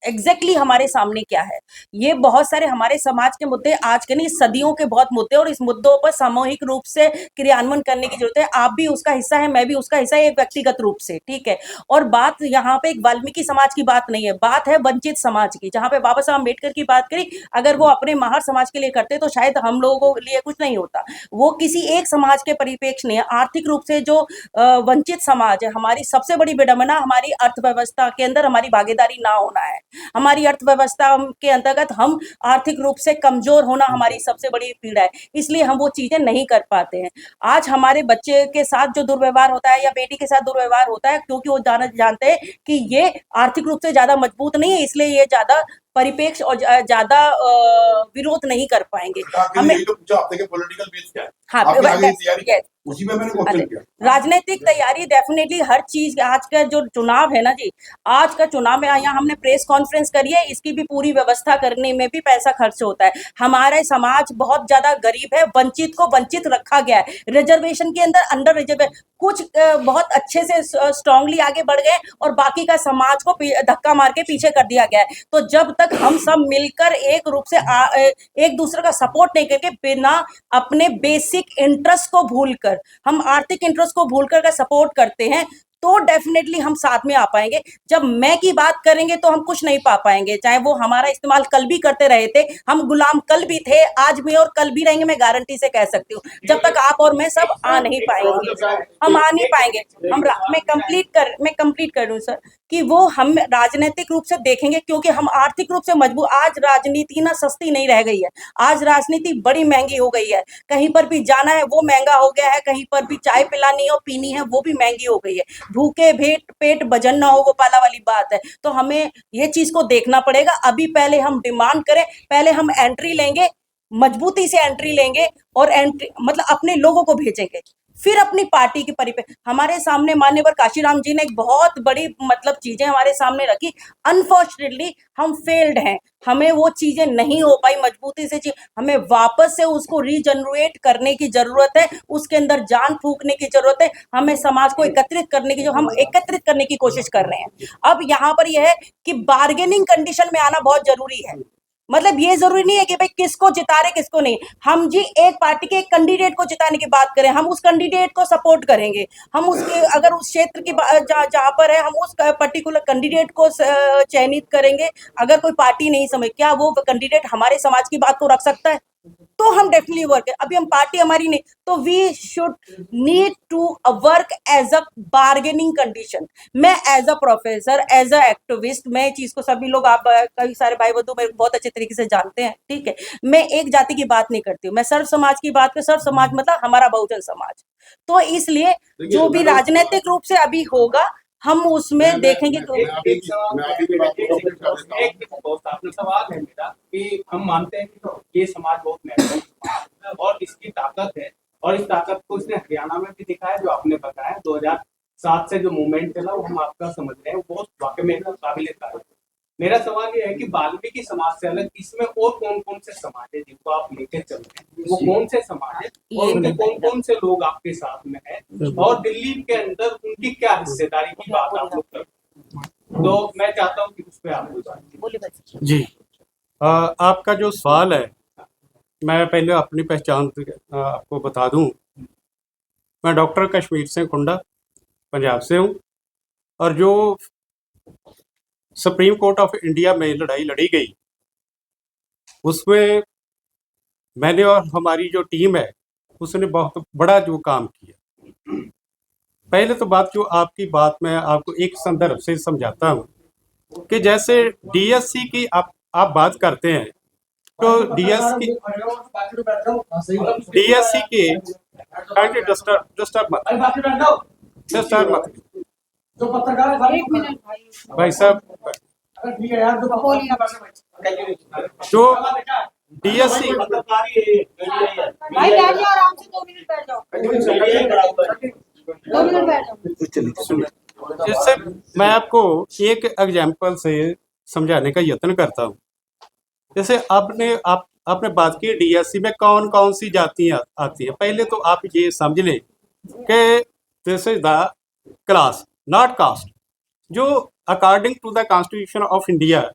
एग्जैक्टली हमारे सामने क्या है, ये बहुत सारे हमारे समाज के मुद्दे, आज के नहीं सदियों के बहुत मुद्दे, और इस मुद्दों पर सामूहिक रूप से क्रियान्वयन करने की जरूरत है। आप भी उसका हिस्सा है, मैं भी उसका हिस्सा है, एक व्यक्तिगत रूप से, ठीक है। और बात यहाँ पे एक वाल्मीकि समाज की बात नहीं है, बात है वंचित समाज की, जहाँ पे बाबा साहब अम्बेडकर की बात करी। अगर वो अपने महार समाज के लिए करते तो शायद हम लोगों के लिए कुछ नहीं होता। वो किसी एक समाज के परिप्रेक्ष्य नहीं है। आर्थिक रूप से जो वंचित समाज है, हमारी सबसे बड़ी विडंबना हमारी अर्थव्यवस्था के अंदर हमारी भागीदारी ना होना है। हमारी अर्थव्यवस्था के अंतर्गत हम आर्थिक रूप से कमजोर होना हमारी सबसे बड़ी पीड़ा है, इसलिए हम वो चीजें नहीं कर पाते हैं। आज हमारे बच्चे के साथ जो दुर्व्यवहार होता है या बेटी के साथ दुर्व्यवहार होता है, क्योंकि वो जानते हैं कि ये आर्थिक रूप से ज्यादा मजबूत नहीं है, इसलिए ये ज्यादा परिपेक्ष और ज्यादा विरोध नहीं कर पाएंगे। हमें यही तो पूछा आपने कि पॉलिटिकल बेस क्या है? हाँ, आपने आगे तैयारी उसी में मैंने क्वेश्चन किया। राजनीतिक तैयारी डेफिनेटली हर चीज, आज का जो चुनाव है ना जी, आज का चुनाव में यहाँ हमने प्रेस कॉन्फ्रेंस करी है, इसकी भी पूरी व्यवस्था करने में भी पैसा खर्च होता है। हमारा समाज बहुत ज्यादा गरीब है, वंचित को वंचित रखा गया है, रिजर्वेशन के अंदर अंडर रिजर्वेशन, कुछ बहुत अच्छे से स्ट्रांगली आगे बढ़ गए और बाकी का समाज को धक्का मार के पीछे कर दिया गया है। तो जब तक हम सब मिलकर एक रूप से एक दूसरे का सपोर्ट नहीं करके, बिना अपने बेसिक इंटरेस्ट को भूलकर, हम आर्थिक इंटरेस्ट को भूलकर का सपोर्ट करते हैं, तो डेफिनेटली हम साथ में आ पाएंगे। जब मैं की बात करेंगे तो हम कुछ नहीं पा पाएंगे, चाहे वो हमारा इस्तेमाल कल भी करते रहे थे, हम गुलाम कल भी थे, आज भी और कल भी रहेंगे, मैं गारंटी से कह सकती हूँ। जब तक आप और मैं सब आ नहीं पाएंगे, हम आ नहीं पाएंगे। मैं कंप्लीट कर दूं सर, कि वो हम राजनीतिक रूप से देखेंगे, क्योंकि हम आर्थिक रूप से मजबूत। आज राजनीति ना सस्ती नहीं रह गई है, आज राजनीति बड़ी महंगी हो गई है। कहीं पर भी जाना है वो महंगा हो गया है, कहीं पर भी चाय पिलानी हो पीनी है वो भी महंगी हो गई है। भूखे पेट भजन ना हो, गोपाला वाली बात है। तो हमें ये चीज को देखना पड़ेगा। अभी पहले हम डिमांड करें, पहले हम एंट्री लेंगे, मजबूती से एंट्री लेंगे, और एंट्री मतलब अपने लोगों को भेजेंगे, फिर अपनी पार्टी की हमारे सामने माननीय काशीराम जी ने एक बहुत बड़ी मतलब चीजें हमारे सामने रखी। अनफॉर्चुनेटली हम फेल्ड हैं, हमें वो चीजें नहीं हो पाई मजबूती से। हमें वापस से उसको रीजनरेट करने की जरूरत है, उसके अंदर जान फूंकने की जरूरत है। हमें समाज को एकत्रित करने की, जो हम एकत्रित करने की कोशिश कर रहे हैं। अब यहाँ पर यह है कि बार्गेनिंग कंडीशन में आना बहुत जरूरी है। मतलब ये जरूरी नहीं है कि भाई किसको जिता रहे किसको नहीं। हम जी एक पार्टी के एक कैंडिडेट को जिताने की बात करें, हम उस कैंडिडेट को सपोर्ट करेंगे। हम उसके अगर उस क्षेत्र की जहाँ पर है, हम उस पर्टिकुलर कैंडिडेट को चयनित करेंगे। अगर कोई पार्टी नहीं समझ, क्या वो कैंडिडेट हमारे समाज की बात को रख सकता है? तो हम डेफिनेटली वर्क है। अभी हम पार्टी हमारी नहीं, तो we should need to work as a bargaining condition. मैं as a professor, as a activist, मैं चीज को सभी लोग, आप कई सारे भाई बंधु मेरे बहुत अच्छे तरीके से जानते हैं, ठीक है। मैं एक जाति की बात नहीं करती हूँ, मैं सर्व समाज की बात कर। सर्व समाज मतलब हमारा बहुजन समाज। तो इसलिए जो भी राजनीतिक रूप से अभी होगा, हम उसमें देखेंगे। आपने सवाल है मेरा कि हम मानते हैं कि ये समाज बहुत महत्वपूर्ण समाज है और इसकी ताकत है, और इस ताकत को इसने हरियाणा में भी दिखाया, जो आपने बताया 2007 से जो मूवमेंट चला वो हम आपका समझ रहे हैं, वो वाकई में काबिल तारीफ है। मेरा सवाल ये है कि वाल्मीकि समाज से अलग इसमें और कौन कौन से समाज है जिनको आप लेकर चल रहे हैं, वो कौन से समाज है और उनके कौन कौन से लोग आपके साथ में है, और दिल्ली के अंदर उनकी क्या हिस्सेदारी की बात आप लोग करते हैं? तो मैं चाहता हूँ कि उस पर आप बोलिए। जी, आपका जो सवाल है, मैं पहले अपनी पहचान आपको बता दूं। मैं डॉक्टर कश्मीर सिंह खुंडा पंजाब से हूं, और जो सुप्रीम कोर्ट ऑफ इंडिया में लड़ाई लड़ी गई उसमें मैंने और हमारी जो टीम है उसने बहुत बड़ा जो काम किया। पहले तो बात जो आपकी बात मैं आपको एक संदर्भ से समझाता हूँ कि जैसे डीएससी की आप बात करते हैं तो डीएससी के डिस्टर्ब मत एक मिनट भाई, भाई साहब। जो डीएससी भाई बैठ जाओ आराम से, 2 मिनट बैठ जाओ, 2 मिनट बैठ जाओ। इससे मैं आपको एक एग्जांपल से समझाने का यत्न करता हूँ। जैसे आपने बात की डीएससी में कौन कौन सी जातियाँ आती है। पहले तो आप ये समझ लें कि this is the class not caste, जो according to the constitution of India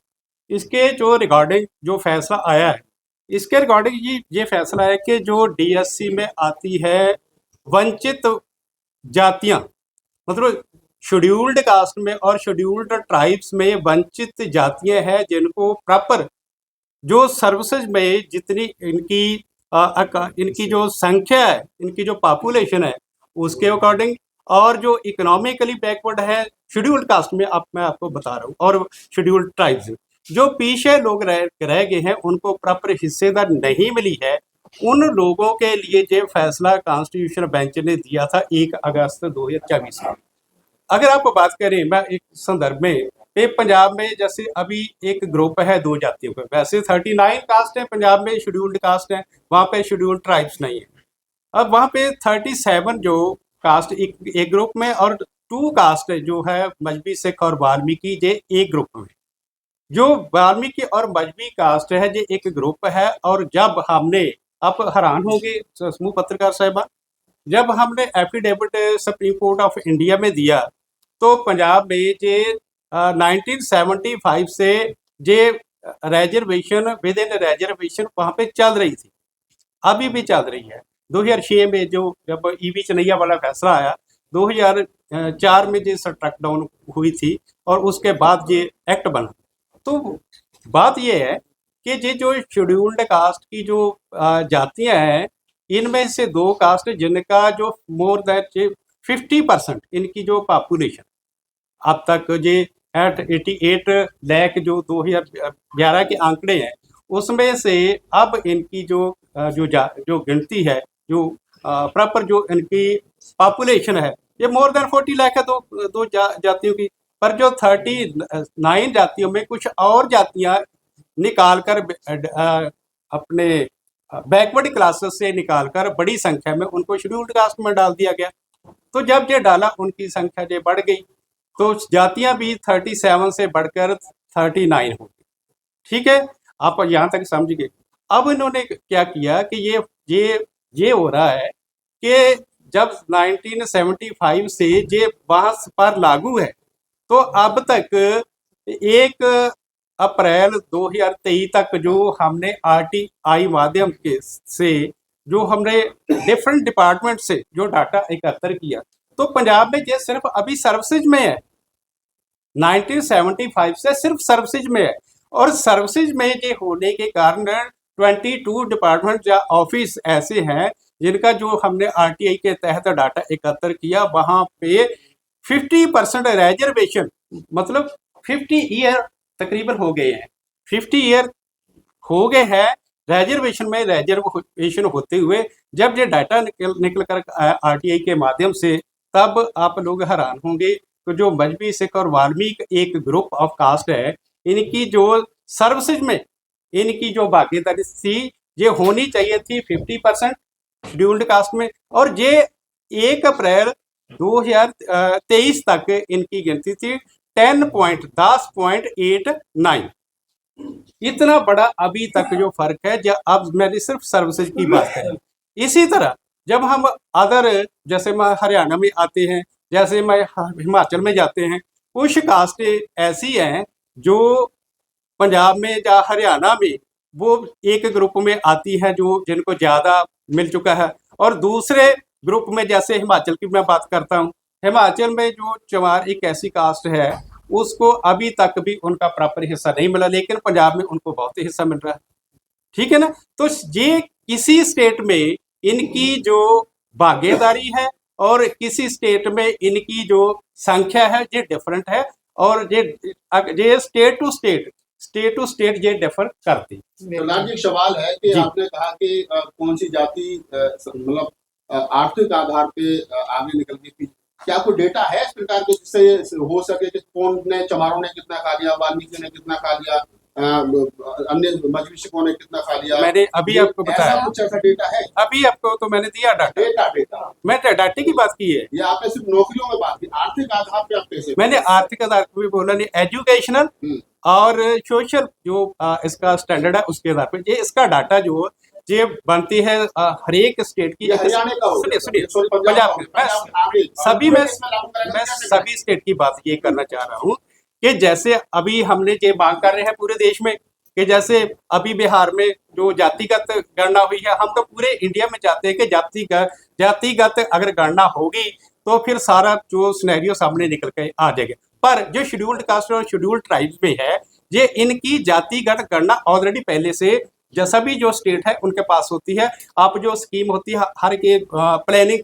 इसके जो रिगार्डिंग जो फैसला आया है, इसके रिगार्डिंग ये फैसला है कि जो डीएससी में आती है वंचित जातियां, मतलब शेड्यूल्ड कास्ट में और शेड्यूल्ड ट्राइब्स में वंचित जातियां हैं जिनको प्रॉपर जो सर्विसेज में जितनी इनकी जो संख्या है, इनकी जो पॉपुलेशन है उसके अकॉर्डिंग, और जो इकोनॉमिकली बैकवर्ड है शेड्यूल्ड कास्ट में मैं आपको बता रहा हूँ, और शेड्यूल्ड ट्राइब्स जो पीछे लोग रह गए हैं उनको प्रॉपर हिस्सेदार नहीं मिली है, उन लोगों के लिए जो फैसला कॉन्स्टिट्यूशन बेंच ने दिया था 1 अगस्त 2024 में। अगर आप बात करें, मैं एक संदर्भ में पंजाब में जैसे अभी एक ग्रुप है 2 जातियों का, वैसे 39 कास्ट है पंजाब में, शेड्यूल्ड कास्ट है, वहाँ पे शेड्यूल्ड ट्राइब्स नहीं है। अब वहाँ पे 37 जो कास्ट एक ग्रुप में और 2 कास्ट जो है मजबी सिख और वाल्मीकि जे एक ग्रुप में। जो वाल्मीकि और मजबी कास्ट है जे एक ग्रुप है, और जब हमने, आप हैरान होंगे समूह पत्रकार साहिबा, जब हमने affidavit supreme court of India में दिया तो पंजाब में जे 1975 से जे रिजर्वेशन विद इन रिजर्वेशन वहाँ पे चल रही थी, अभी भी चल रही है। 2006 में जो जब ईवी चनैया वाला फैसला आया, 2004 में जो स्ट्रक डाउन हुई थी और उसके बाद ये एक्ट बना। तो बात ये है कि ये जो शेड्यूल्ड कास्ट की जो जातियां हैं, इनमें से 2 कास्ट जिनका जो मोर दैन 50% इनकी जो पॉपुलेशन अब तक ये एट 88 लाख जो 2011 के आंकड़े हैं, उसमें से अब इनकी जो गिनती है, जो प्रॉपर जो इनकी पॉपुलेशन है, ये मोर देन 40 लाख है दो जातियों की। पर जो 39 जातियों में कुछ और जातियां निकाल कर अपने बैकवर्ड क्लासेस से निकालकर बड़ी संख्या में उनको शेड्यूल्ड कास्ट में डाल दिया गया। तो जब ये डाला उनकी संख्या जो बढ़ गई तो जातियां भी 37 से बढ़कर 39 हो गई। ठीक है, आप यहाँ तक समझ गए। अब इन्होंने क्या किया कि ये हो रहा है कि जब 1975 से ये वहाँ पर लागू है, तो अब तक 1 अप्रैल 2023 तक जो हमने आरटीआई माध्यम के से जो हमने डिफरेंट डिपार्टमेंट से जो डाटा एकत्र किया, तो पंजाब में ये सिर्फ अभी सर्विसेज में है, 1975 से सिर्फ सर्विसेज में है। और सर्विसेज में ये होने के कारण 22 डिपार्टमेंट या ऑफिस ऐसे हैं जिनका जो हमने आरटीआई के तहत डाटा एकत्र किया, वहाँ पे 50% रिजर्वेशन, मतलब 50 ईयर तकरीबन हो गए हैं, 50 ईयर हो गए हैं रिजर्वेशन में। रिजर्वेशन होते हुए जब ये डाटा निकल कर आरटीआई के माध्यम से, तब आप लोग हैरान होंगे तो जो मजबी सिख और वाल्मीकि एक ग्रुप ऑफ कास्ट है, इनकी जो सर्विसेज में इनकी जो भागीदारी थी ये होनी चाहिए थी 50% शेड्यूल्ड कास्ट में, और ये 1 अप्रैल 2023 तक इनकी गिनती थी 10.89। इतना बड़ा अभी तक जो फर्क है। अब मैंने सिर्फ सर्विसेज की बात करी। इसी तरह जब हम अदर, जैसे मैं हरियाणा में आते हैं, जैसे मैं हिमाचल में जाते हैं, कुछ कास्टें ऐसी हैं जो पंजाब में या हरियाणा में वो एक ग्रुप में आती है जो जिनको ज़्यादा मिल चुका है, और दूसरे ग्रुप में, जैसे हिमाचल की मैं बात करता हूँ, हिमाचल में जो चमार एक ऐसी कास्ट है उसको अभी तक भी उनका प्रॉपर हिस्सा नहीं मिला, लेकिन पंजाब में उनको बहुत ही हिस्सा मिल रहा है। ठीक है ना। तो ये किसी स्टेट में इनकी जो भागीदारी है और किसी स्टेट में इनकी जो संख्या है ये डिफरेंट है, और ये स्टेट टू स्टेट ये डिफर करती। प्रधान जी, एक सवाल है कि जी। आपने कहा कि कौन सी जाति मतलब आर्थिक आधार पे आगे निकल गई थी। क्या कोई डेटा है इस प्रकार के जिससे हो सके कि कौन ने, चमारों ने कितना खा लिया, वाल्मीकि ने कितना खा लिया, अन्य मजलिसों ने कितना खा लिया? मैंने अभी आपको बताया, ऐसा कुछ ऐसा डेटा है? अभी आपको तो मैंने दिया डाटा। डेटा मैं डाटे की बात की है, ये आपने सिर्फ नौकरियों में बात की, आर्थिक आधार पे आप कैसे? मैंने आर्थिक आधार को भी बोला नहीं, एजुकेशनल और सोशल जो इसका स्टैंडर्ड है उसके आधार पर ये इसका डाटा जो ये बनती है हर एक स्टेट की। ये हरियाणा का होगा। सुनिए सॉरी, पंजाब की, पंजाब आगे। मैं सभी स्टेट की बात ये करना चाह रहा हूँ कि जैसे अभी हमने ये मांग कर रहे हैं पूरे देश में कि जैसे अभी बिहार में जो जातिगत गणना हुई है, हम तो पूरे इंडिया में चाहते हैं कि जातिगत अगर गणना होगी तो फिर सारा जो सिनेरियो सामने निकल के आ जाएगा। पर जो शेड्यूल्ड कास्ट और शेड्यूल्ड ट्राइब्स में है, ये इनकी जातिगत गणना ऑलरेडी पहले से जैसा भी जो स्टेट है उनके पास होती है। आप जो स्कीम होती है हर के प्लानिंग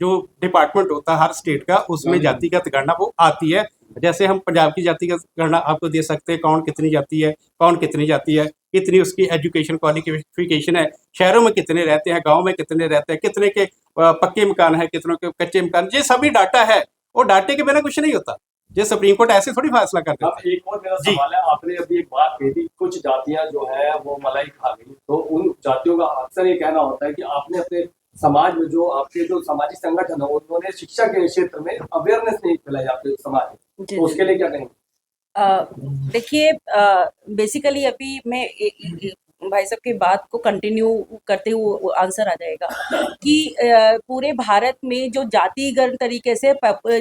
जो डिपार्टमेंट होता है हर स्टेट का, उसमें जातिगत गणना वो आती है। जैसे हम पंजाब की जातिगत गणना आपको दे सकते हैं, कौन कितनी जाति है, कौन कितनी जाति है, कितनी उसकी एजुकेशन क्वालिफिकेशन है, शहरों में कितने रहते हैं, गांव में कितने रहते हैं, कितने के पक्के मकान है, कितनों के कच्चे मकान, ये सभी डाटा है। और डाटे के बिना कुछ नहीं होता। ये सुप्रीम कोर्ट ऐसे थोड़ी फैसला कर देता है। अब एक और मेरा जी। सवाल है, आपने अभी एक बात कही थी कुछ जातियां जो है वो मलाई खा गई, तो उन जातियों का अक्सर ये कहना होता है कि आपने अपने समाज में जो आपके जो सामाजिक संगठन है उन्होंने शिक्षा के क्षेत्र में अवेयरनेस नहीं फैलाई आपके समाज में, जी, तो उसके लिए क्या कहेंगे? देखिए, बेसिकली अभी मैं भाई साहब की बात को कंटिन्यू करते हुए आंसर आ जाएगा कि पूरे भारत में जो जातिगत तरीके से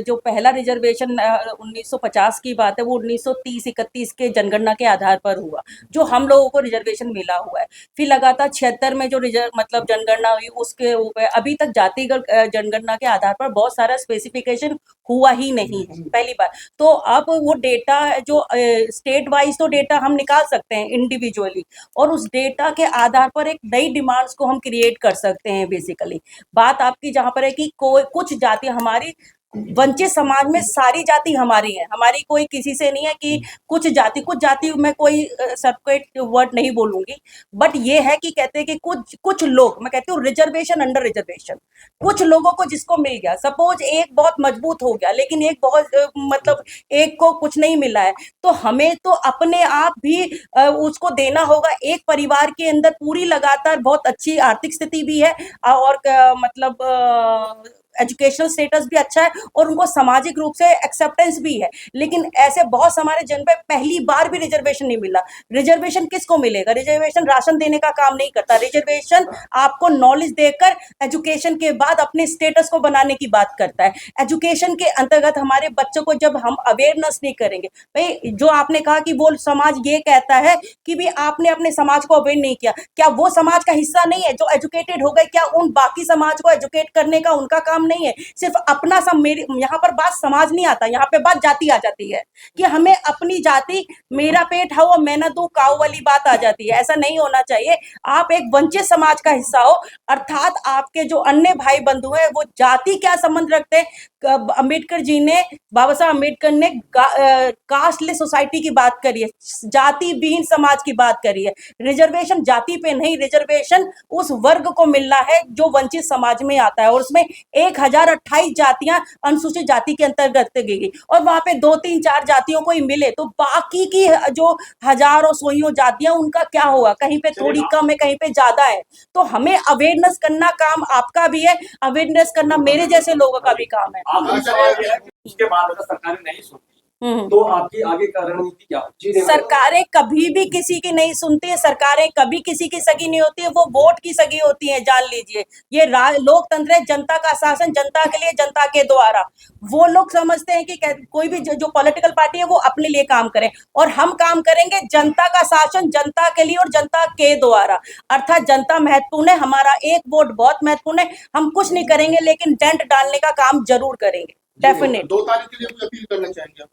जो पहला रिजर्वेशन 1950 की बात है वो 1930-31 के जनगणना के आधार पर हुआ, जो हम लोगों को रिजर्वेशन मिला हुआ है। फिर लगातार 76 में जो मतलब जनगणना हुई उसके ऊपर अभी तक जातिगत जनगणना के आधार पर बहुत सारा स्पेसिफिकेशन हुआ ही नहीं है, पहली बार। तो अब वो डेटा जो स्टेट वाइज तो डेटा हम निकाल सकते हैं इंडिविजुअली, और उस डेटा के आधार पर एक नई डिमांड्स को हम क्रिएट कर सकते हैं। बेसिकली बात आपकी जहाँ पर है कि कोई कुछ जाति हमारी वंचित समाज में सारी जाति हमारी है, हमारी कोई किसी से नहीं है कि कुछ जाति मैं कोई सेपरेट वर्ड नहीं बोलूंगी, बट ये है कि कहते हैं कि कुछ लोग, मैं कहती हूँ रिजर्वेशन अंडर रिजर्वेशन, कुछ लोगों को जिसको मिल गया, सपोज एक बहुत मजबूत हो गया लेकिन एक बहुत मतलब एक को कुछ नहीं मिला है, तो हमें तो अपने आप भी उसको देना होगा। एक परिवार के अंदर पूरी लगातार बहुत अच्छी आर्थिक स्थिति भी है और मतलब एजुकेशनल स्टेटस भी अच्छा है और उनको सामाजिक रूप से एक्सेप्टेंस भी है, लेकिन ऐसे बहुत हमारे जन पे पहली बार भी रिजर्वेशन नहीं मिला। रिजर्वेशन किसको मिलेगा? रिजर्वेशन राशन देने का काम नहीं करता, रिजर्वेशन आपको नॉलेज देकर एजुकेशन के बाद अपने स्टेटस को बनाने की बात करता है। एजुकेशन के अंतर्गत हमारे बच्चों को जब हम अवेयरनेस नहीं करेंगे, भाई जो आपने कहा कि वो समाज ये कहता है कि भी आपने अपने समाज को अवेयर नहीं किया, क्या वो समाज का हिस्सा नहीं है जो एजुकेटेड हो गए? क्या उन बाकी समाज को एजुकेट करने का उनका काम नहीं है? सिर्फ अपना मेरी यहाँ पर बात समाज नहीं आता, यहाँ पे बात जाति आ जाती है कि हमें अपनी जाति, मेरा पेट हो मैं ना दूं काऊ वाली बात आ जाती है। ऐसा नहीं होना चाहिए। आप एक वंचित समाज का हिस्सा हो, अर्थात आपके जो अन्य भाई बंधु हैं वो जाति क्या संबंध रखते हैं? अम्बेडकर जी ने, बाबा साहब अम्बेडकर ने कास्टलेस सोसाइटी की बात करी है, जाति विहीन समाज की बात करी है। रिजर्वेशन जाति पे नहीं, रिजर्वेशन उस वर्ग को मिलना है जो वंचित समाज में आता है, और उसमें 1028 जातियां अनुसूचित जाति के अंतर्गत गई और वहां पे 2-3-4 जातियों को ही मिले, तो बाकी की जो हजारों सोइयों जातियां उनका क्या होगा? कहीं पे थोड़ी कम है, कहीं पे ज्यादा है। तो हमें अवेयरनेस करना काम आपका भी है, अवेयरनेस करना मेरे जैसे लोगों का भी काम है। आखिरी सवाल ये है कि उसके बाद अगर सरकारें नहीं सुनती तो आपकी आगे का रणनीति क्या होगी? सरकारें कभी भी किसी की नहीं सुनती है, सरकारें कभी किसी की सगी नहीं होती है, वो वोट की सगी होती है, जान लीजिए। ये लोकतंत्र है, जनता का शासन जनता के लिए, जनता के द्वारा। वो लोग समझते हैं कि कोई भी जो पॉलिटिकल पार्टी है वो अपने लिए काम करे, और हम काम करेंगे जनता का शासन जनता के लिए और जनता के द्वारा, अर्थात जनता महत्वपूर्ण है, हमारा एक वोट बहुत महत्वपूर्ण है। हम कुछ नहीं करेंगे लेकिन डेंट डालने का काम जरूर करेंगे, डेफिनेट। 2 तारीख के लिए कोई अपील करना चाहेंगे आप?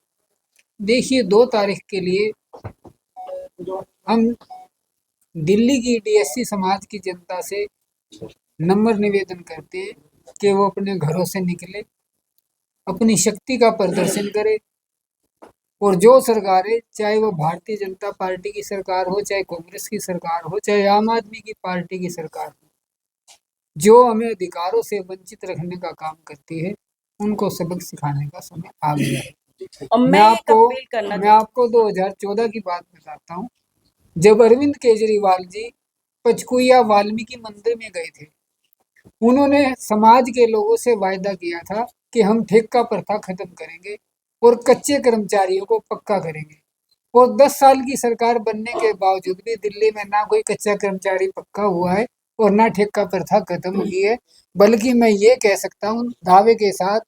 देखिए 2 तारीख के लिए हम दिल्ली की डीएससी समाज की जनता से नम्र निवेदन करते हैं कि वो अपने घरों से निकले, अपनी शक्ति का प्रदर्शन करे और जो सरकारें, चाहे वो भारतीय जनता पार्टी की सरकार हो, चाहे कांग्रेस की सरकार हो, चाहे आम आदमी की पार्टी की सरकार हो, जो हमें अधिकारों से वंचित रखने का काम करती है, उनको सबक सिखाने का समय आ गया है। और मैं मैं एक आपको अपील करना मैं आपको 2014 की बात बताता हूँ, जब अरविंद केजरीवाल जी पचकुया वाल्मीकि मंदिर में गए थे। उन्होंने समाज के लोगों से वायदा किया था कि हम ठेका प्रथा खत्म करेंगे और कच्चे कर्मचारियों को पक्का करेंगे, और 10 साल की सरकार बनने के बावजूद भी दिल्ली में ना कोई कच्चा कर्मचारी पक्का हुआ है और ना ठेका प्रथा खत्म हुई है। बल्कि मैं ये कह सकता हूँ दावे के साथ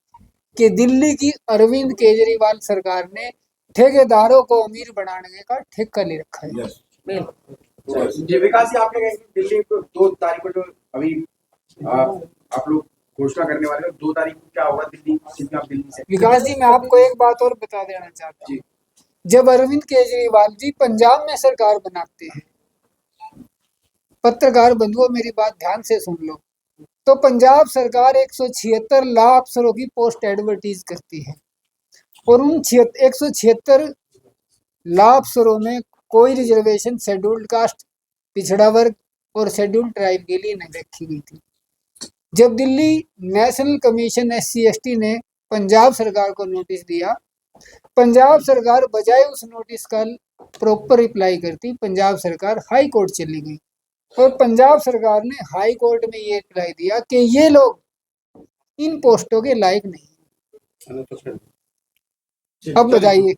कि दिल्ली की अरविंद केजरीवाल सरकार ने ठेकेदारों को अमीर बनाने का ठेका ले रखा है। बिल्कुल। जी विकास जी, आपने कहा कि दिल्ली को 2 तारीख को जो अभी आप लोग घोषणा करने वाले हो, 2 तारीख को क्या होगा दिल्ली, जिसमें आप दिल्ली से? विकास जी, मैं आपको एक बात और बता देना चाहता हूँ। जब अरविंद केजरीवाल जी पंजाब में सरकार बनाते हैं, पत्रकार बंधुओं मेरी बात ध्यान से सुन लो, तो पंजाब सरकार 176 लाख अफसरों की पोस्ट एडवर्टीज करती है और उन 176 लाख अफसरों में कोई रिजर्वेशन शेड्यूल्ड कास्ट, पिछड़ा वर्ग और शेड्यूल्ड ट्राइब के लिए नहीं रखी गई थी। जब दिल्ली नेशनल कमीशन SC/ST ने पंजाब सरकार को नोटिस दिया, पंजाब सरकार बजाय उस नोटिस का प्रॉपर रिप्लाई करती, पंजाब सरकार हाई कोर्ट चली गई और पंजाब सरकार ने हाई कोर्ट में ये रिप्लाई दिया कि ये लोग इन पोस्टों के लायक नहीं। अब बताइए